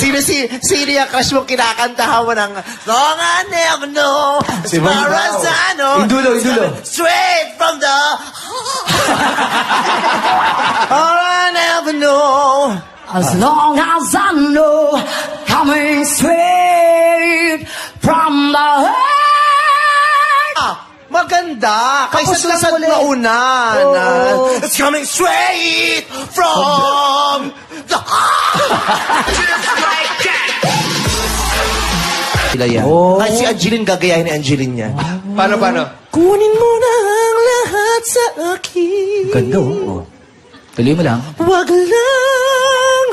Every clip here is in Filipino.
Sino yung crush mong kinakantahan mo ng Long I Never Know as far as I know. Indulo. Straight from the All I never know. As long as I know, coming straight from the heart. Maganda. Kaysa dun sa nauna. It's coming straight from the Sila yan. Ay, si Angeline gagayahin ni Angeline yan. Paano? Kunin mo na ang lahat sa akin. Ganda, oh. Tuloy mo lang. Wag lang.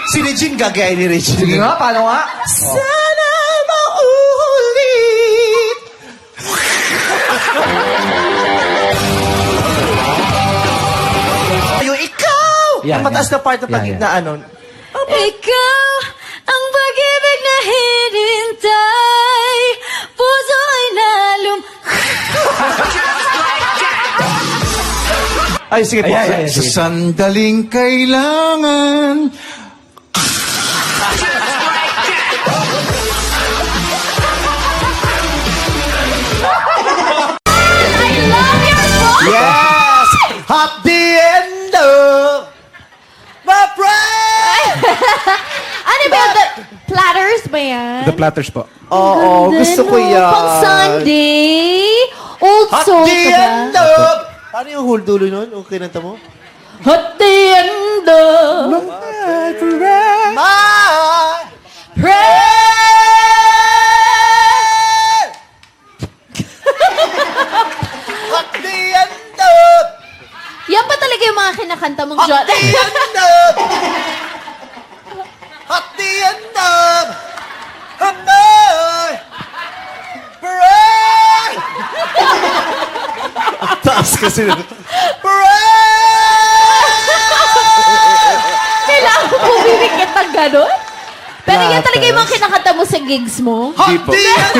Si Regine gagayahin ni Regine. Sige nga, paano nga? Sana maulit. Yung ikaw! Yan, Ang mataas na part na pag yan. na ano. Ikaw ang pag-ibig na hinintay, puso ay nalum... Ay, sige po. Ayan. Sa sandaling kailangan. I love your voice! Yes! At the end of my prayer! Ano ba yan? The platters ba yan? The Platters po. Oo, gusto ko yan. Pang Sunday? Old At soul the ka ba? end of... Paano yung whole dulo nun? Yung kinanta mo? At the end of My prayer! At the end of... Yan pa talaga yung mga kinakanta mong At John. the end of... At the end of... my prayer! Ang taas kasi nun. Kailangan mo bumibigit ng gano'n? Pero yan talaga yung mga kinakanta mo sa gigs mo? At the end...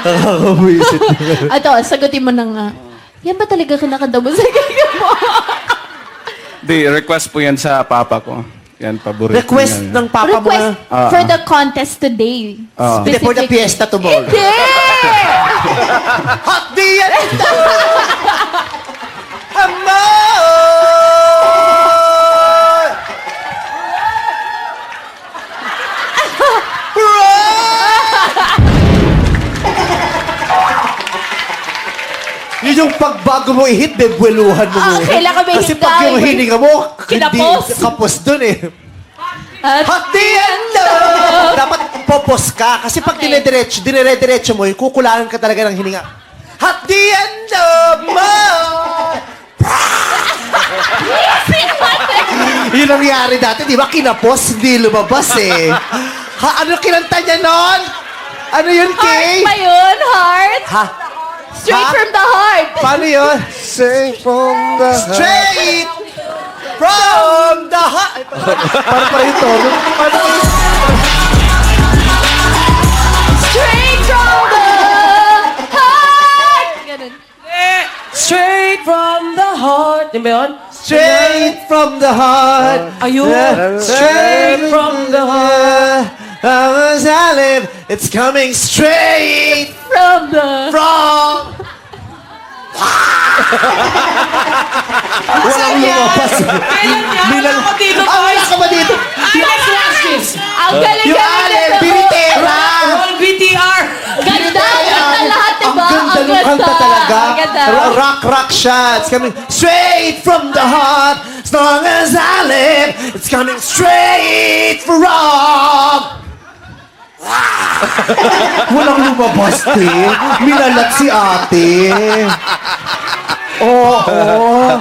Nakakabuisit. Ito, sagutin mo na nga. Yan ba talaga kinakanta mo sa gigs mo? Di, request po yan sa papa ko. Yan, paborito Request niya. ng papa mo Request na... for the contest today. Hindi, for the fiesta tomorrow. Hindi! At the end of... my Yun yung pagbago mo i-hit, bebweluhan mo muna. kailangan may Kasi hit pag tayo, yung eh. hininga mo, Kinapos. hindi kapos dun eh. At At the end of... Dapat popos ka. Kasi pag Okay. dinire-diretso mo, kukulangan ka talaga ng hininga. At the end of my... Yun ang nangyari dati, di ba? Kinapos, hindi lumabas eh. Ano kinanta niya nun? Ano yun, Kay? heart ba yun? Heart? Ha? Straight Ha? from the heart. Paano yun? Straight from the heart. Paano pa yung tono? Paano pa yung... Straight from the heart. Ganun. Straight from the heart. Yan ba yun? Straight from the heart. Ayun. Straight from the heart. As I live, it's coming straight From the... from... Walang lumabas. Kailan ako dito, Ah, wala boys? ka ba dito? Let's watch this. Ang Yung galing-galing Allen, na Biritera. Roll BTR. Ganda, ganda lahat, Ang diba? ganda ng kanta talaga. Ang ganda. Rock siya. It's coming straight from the heart. As long as I live, it's coming straight from... Walang lumabas, te. Minalat si ate. Oo.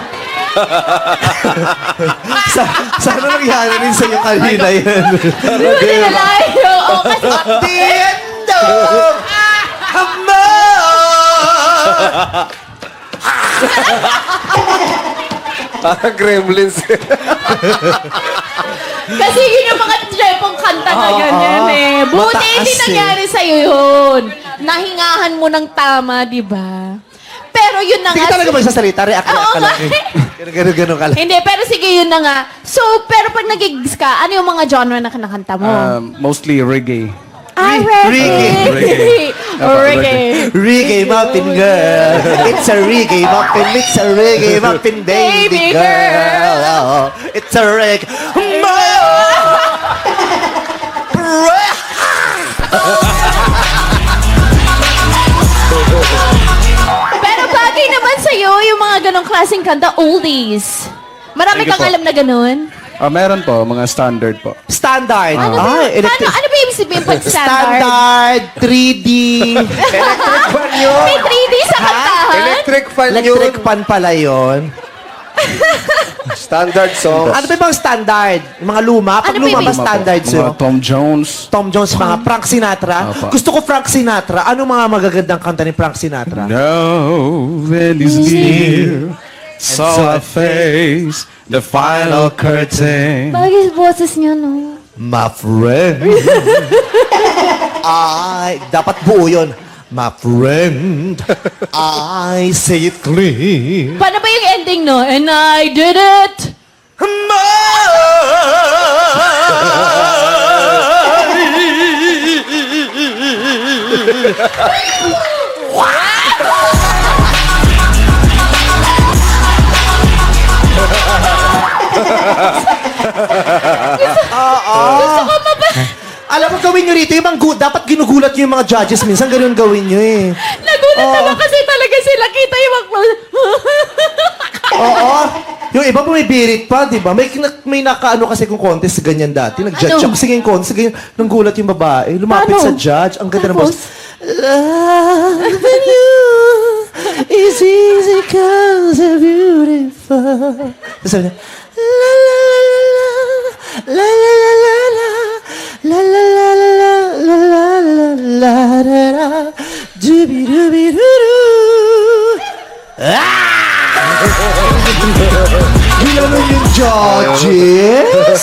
Sana nangyari rin sa'yo kanina yan. Di ba nilalayo? Oo, kasi... At the end of a month. Parang gremlins. Kasi yun yung mga trepong kanta na ganyan eh. Buti Mataas hindi eh. nangyari sa'yo yun. Nahingahan mo ng tama, di ba? Pero yun na Hindi nga. ka talaga magsasalita. React Oo ka lang. nga. Ganun ka lang. Hindi, pero sige, yun na nga. So, pero pag nag-gigs ka, ano yung mga genre na kinakanta mo? Mostly reggae. reggae. Reggae. Reggae. Reggae muffin girl. It's a reggae muffin. It's a reggae muffin baby Baby girl. Oh, it's a reggae. Pero bagay naman sa'yo yung mga ganong klaseng kanta, oldies. Marami Thank you kang po. alam na ganun. Meron po, mga standard po. Standard. Ano ba, Ay, electric. ano ba ibig sabihin pag standard? Standard, 3D. Electric fan yun. May 3D sa kantahan? Electric fan yun. Electric pan pala yun. Standard songs. Ano ba yung mga standard? Yung mga luma? Pag Ano ba luma yung ba mga standards Mga yun? Tom Jones. Tom Jones, mga Frank Sinatra. Opo. Gusto ko Frank Sinatra. Ano mga magagandang kanta ni Frank Sinatra? No, then is near. So I face the final curtain. Bagay boses niya, no? My friend. Dapat buo yun. My friend, I say it clean. Paano ba yung ending, no? And I did it! Gusto ko Alam mo, gawin nyo rito, yung dapat ginugulat nyo yung mga judges. Minsan ganun gawin nyo eh. Nagulat naman kasi talaga sila. Kita yung mga Oo. Yung iba bumibirit pa, di ba? May nakaano kasi kung contest ganyan dati. Nag-judge Ano? ako. Sige yung contest, ganyan. Nang gulat yung babae. Lumapit Ano? sa judge. Ang ganda ng Tapos? boss. Loving you is easy cause you're beautiful. Tapos sabi niya, la la la la la la la la la la la la la la la dubi dubi dudu. Ginanon yung judges.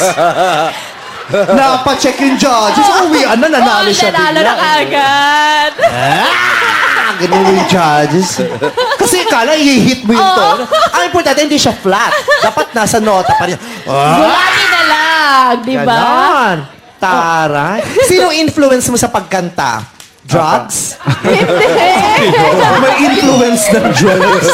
Napacheck yung judges. Uwian na, nanalo siya nanalo na kagad. Ganun yung judges. Kasi kala, i-hit mo yung tono. Ang importante, hindi siya flat. Dapat nasa nota pa rin. Buhati na lang, di ba? Ganon. Taray. Sino influence mo sa pagkanta? Drugs? Hindi. May influence ng drugs.